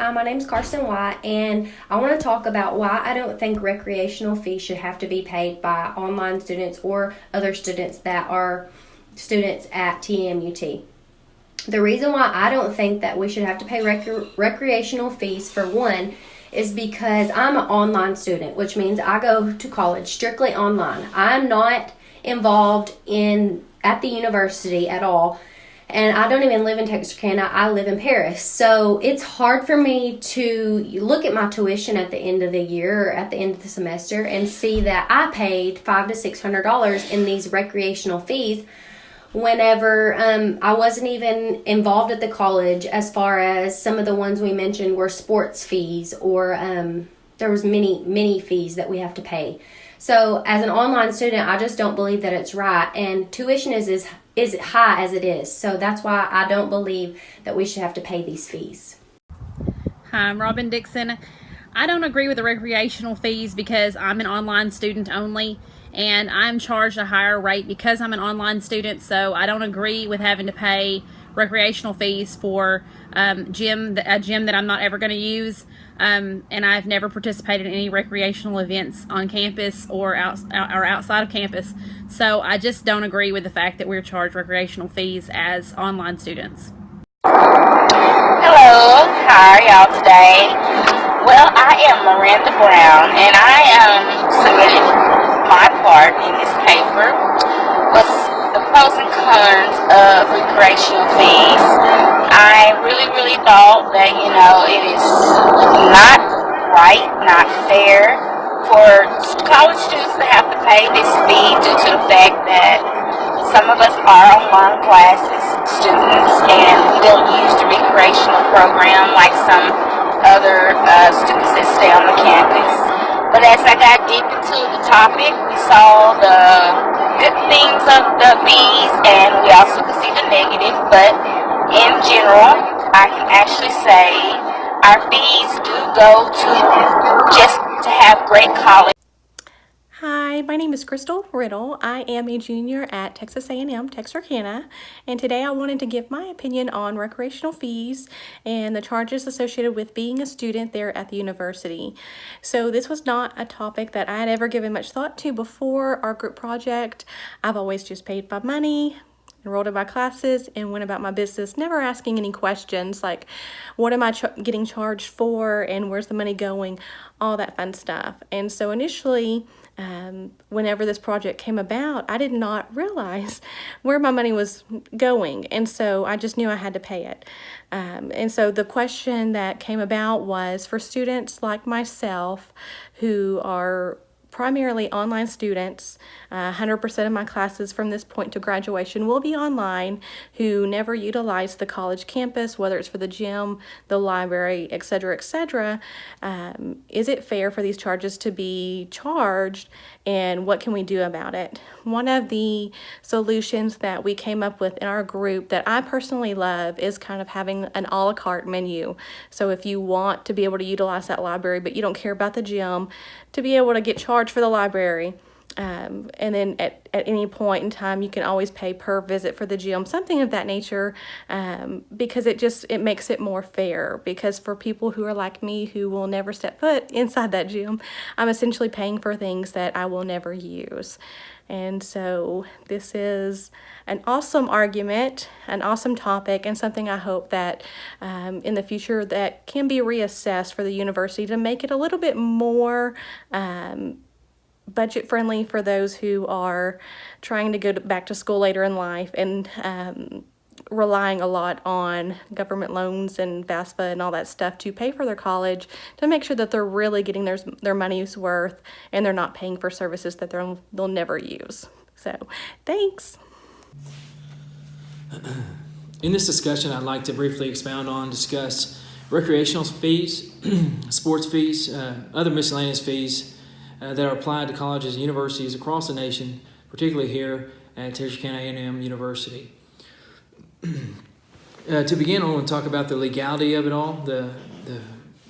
Hi, my name's Carson White, and I want to talk about why I don't think recreational fees should have to be paid by online students or other students that are students at TMUT. The reason why I don't think that we should have to pay recreational fees, for one, is because I'm an online student, which means I go to college strictly online. I'm not involved at the university at all. And I don't even live in Texarkana, I live in Paris. So it's hard for me to look at my tuition at the end of the year or at the end of the semester and see that I paid $500 to $600 in these recreational fees whenever I wasn't even involved at the college, as far as some of the ones we mentioned were sports fees, or there was many fees that we have to pay. So as an online student, I just don't believe that it's right, and tuition is high as it is. So that's why I don't believe that we should have to pay these fees. Hi, I'm Robin Dixon. I don't agree with the recreational fees because I'm an online student only, and I'm charged a higher rate because I'm an online student. So I don't agree with having to pay recreational fees for a gym that I'm not ever going to use. And I've never participated in any recreational events on campus or outside of campus. So I just don't agree with the fact that we're charged recreational fees as online students. Hello, how are y'all today? Well, I am Miranda Brown, and I submitted my part in this paper with the pros and cons of recreational fees. I really thought that, it is not right, not fair for college students to have to pay this fee due to the fact that some of us are online classes students and we don't use the recreational program like some other students that stay on the campus. But as I got deep into the topic, we saw the good things of the fees and we also could see the negative. But in general, I can actually say our fees do go to just to have great college. Hi, my name is Crystal Riddle. I am a junior at Texas A&M Texarkana, and today I wanted to give my opinion on recreational fees and the charges associated with being a student there at the university. So this was not a topic that I had ever given much thought to before our group project. I've always just paid my money, enrolled in my classes, and went about my business, never asking any questions like, what am I getting charged for, and where's the money going, all that fun stuff. And so initially, whenever this project came about, I did not realize where my money was going, and so I just knew I had to pay it. And so the question that came about was for students like myself who are primarily online students. 100% of my classes from this point to graduation will be online, who never utilize the college campus, whether it's for the gym, the library, etc., etc. Is it fair for these charges to be charged, and what can we do about it? One of the solutions that we came up with in our group that I personally love is kind of having an a la carte menu. So if you want to be able to utilize that library, but you don't care about the gym, to be able to get charged for the library. And then at any point in time, you can always pay per visit for the gym, something of that nature, because it makes it more fair. Because for people who are like me, who will never step foot inside that gym, I'm essentially paying for things that I will never use. And so this is an awesome argument, an awesome topic, and something I hope that in the future that can be reassessed for the university to make it a little bit more budget friendly for those who are trying to go back to school later in life and relying a lot on government loans and FAFSA and all that stuff to pay for their college, to make sure that they're really getting their money's worth and they're not paying for services that they'll never use. So thanks. In this discussion, I'd like to briefly discuss recreational fees, sports fees, other miscellaneous fees that are applied to colleges and universities across the nation, particularly here at Texarkana A&M University. To begin, I want to talk about the legality of it all.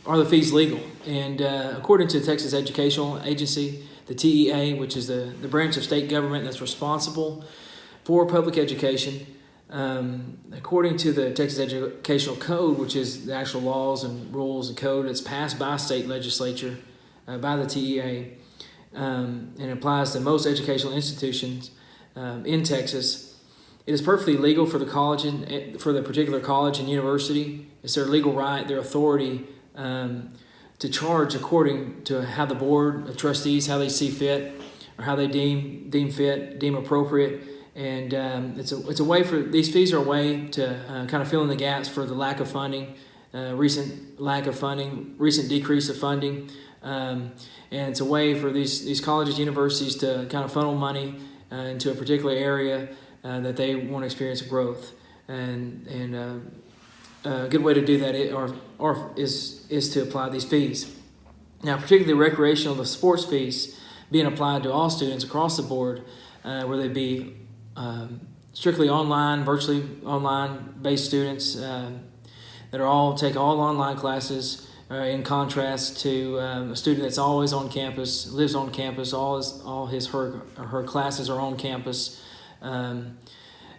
Are the fees legal? And according to the Texas Educational Agency, the TEA, which is the branch of state government that's responsible for public education, According to the Texas Educational Code, which is the actual laws and rules and code that's passed by state legislature, by the TEA, and applies to most educational institutions in Texas, it is perfectly legal for the college for the particular college and university. It's their legal right, their authority to charge according to how the board of trustees, how they see fit, or how they deem fit, deem appropriate. And it's a way for these fees are a way to kind of fill in the gaps for the lack of funding, recent lack of funding, recent decrease of funding, and it's a way for these colleges, universities to kind of funnel money into a particular area that they want to experience growth. And a good way to do that is to apply these fees. Now, particularly recreational, the sports fees being applied to all students across the board, where they be strictly online, virtually online based students that take all online classes, in contrast to a student that's always on campus, lives on campus, her classes are on campus, and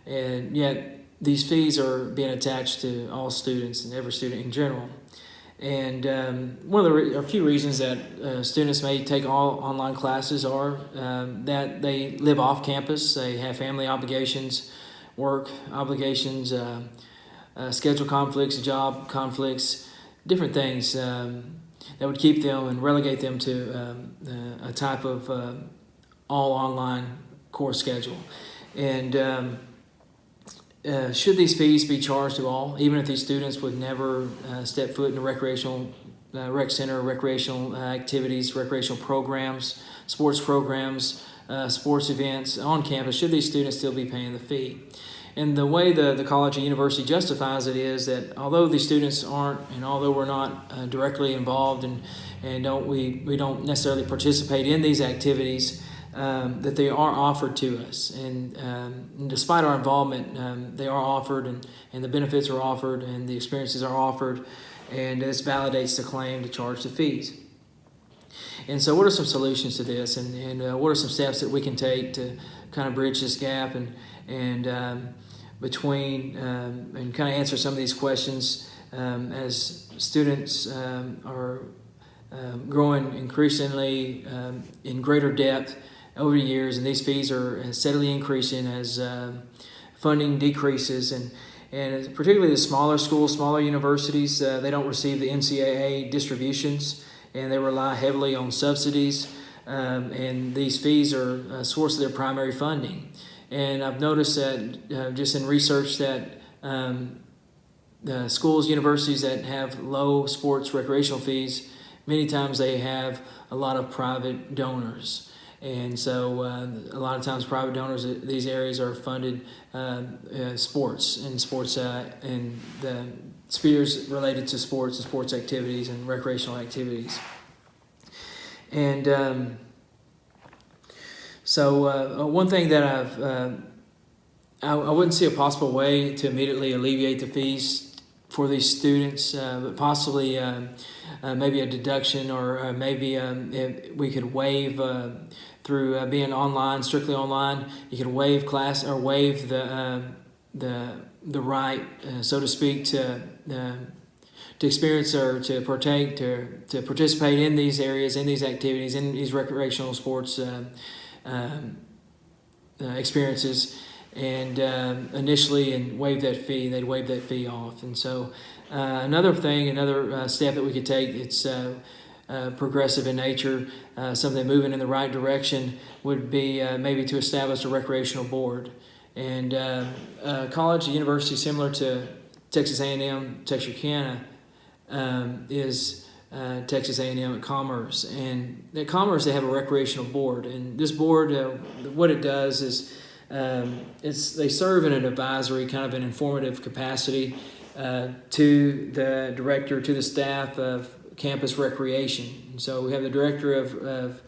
yet these fees are being attached to all students and every student in general. And a few reasons that students may take all online classes are that they live off campus, they have family obligations, work obligations, schedule conflicts, job conflicts, different things that would keep them and relegate them to a type of all online course schedule. And should these fees be charged to all, even if these students would never step foot in a recreational rec center, recreational activities, recreational programs, sports events on campus, should these students still be paying the fee? And the way the college and university justifies it is that although these students aren't, and although we're not directly involved and we don't necessarily participate in these activities, that they are offered to us, and despite our involvement, they are offered, and the benefits are offered, and the experiences are offered, and this validates the claim to charge the fees. And so, what are some solutions to this, and what are some steps that we can take to kind of bridge this gap and between and kind of answer some of these questions as students are growing increasingly in greater depth over the years, and these fees are steadily increasing as funding decreases, and particularly the smaller schools, smaller universities, they don't receive the NCAA distributions, and they rely heavily on subsidies, and these fees are a source of their primary funding. And I've noticed that just in research that the schools, universities that have low sports recreational fees, many times they have a lot of private donors. And so a lot of times private donors, these areas are funded sports and the spheres related to sports and sports activities and recreational activities. And so one thing that I wouldn't see a possible way to immediately alleviate the fees for these students, but possibly maybe a deduction, or maybe if we could waive through being online, strictly online. You could waive class or waive the right, so to speak, to experience or to partake, to participate in these areas, in these activities, in these recreational sports experiences. And initially, and waive that fee, they'd waive that fee off. And so another step that we could take, it's progressive in nature, something moving in the right direction, would be maybe to establish a recreational board. And college, university similar to Texas A&M, Texarkana, is Texas A&M at Commerce. And at Commerce, they have a recreational board. And this board, what it does is they serve in an advisory, kind of an informative capacity to the director, to the staff of campus recreation. And so we have the director of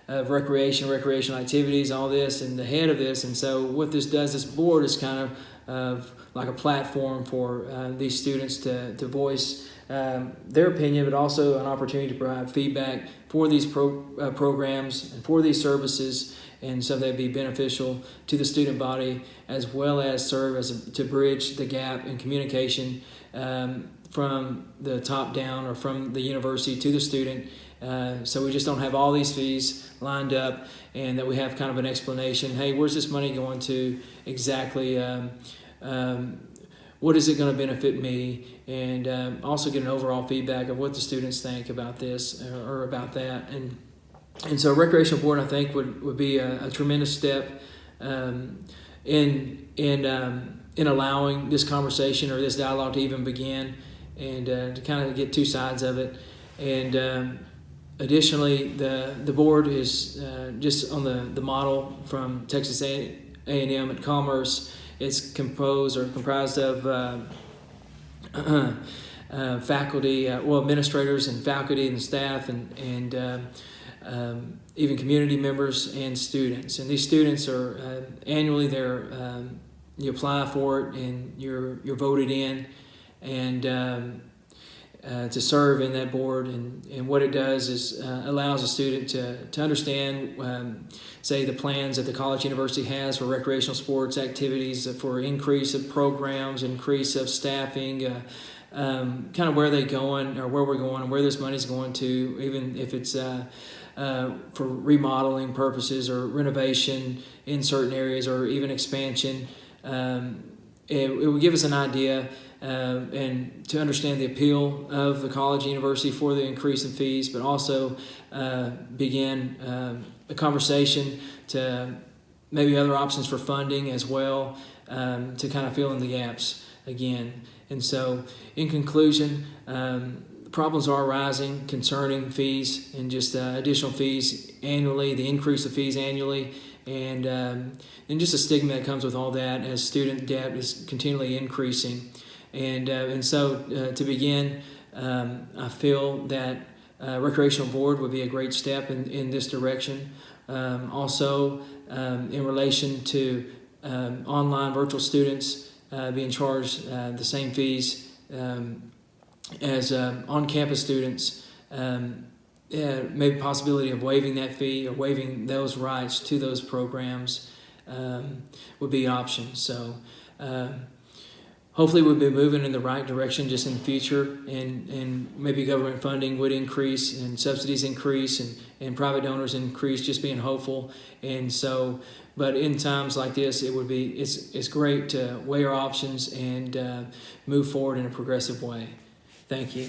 recreational activities, all this, and the head of this. And so what this does, this board is kind of like a platform for these students to voice their opinion, but also an opportunity to provide feedback for these programs and for these services, and so they'd be beneficial to the student body as well as serve to bridge the gap in communication from the top down or from the university to the student. So we just don't have all these fees lined up, and that we have kind of an explanation. Hey, where's this money going to exactly? What is it going to benefit me? And also get an overall feedback of what the students think about this or about that. And so recreational board, I think, would be a tremendous step in allowing this conversation or this dialogue to even begin, and to kind of get two sides of it. And additionally, the board is just on the model from Texas A&M at Commerce. It's comprised of faculty, administrators and faculty and staff, and even community members and students. And these students are annually you apply for it and you're voted in, and to serve in that board. And what it does is allows a student to understand, say, the plans that the college university has for recreational sports activities, for increase of programs, increase of staffing, kind of where they're going or where we're going and where this money's going to, even if it's for remodeling purposes or renovation in certain areas or even expansion. It will give us an idea and to understand the appeal of the college and university for the increase in fees, but also begin a conversation to maybe other options for funding as well, to kind of fill in the gaps again. And so in conclusion, problems are arising concerning fees and just additional fees annually, the increase of fees annually, and just a stigma that comes with all that as student debt is continually increasing. And so to begin, I feel that recreational board would be a great step in this direction. Also, in relation to online virtual students being charged the same fees as on-campus students, maybe possibility of waiving that fee or waiving those rights to those programs would be options. So hopefully we'll be moving in the right direction just in the future, and maybe government funding would increase and subsidies increase and private donors increase, just being hopeful. And so, but in times like this, it's great to weigh our options and move forward in a progressive way. Thank you.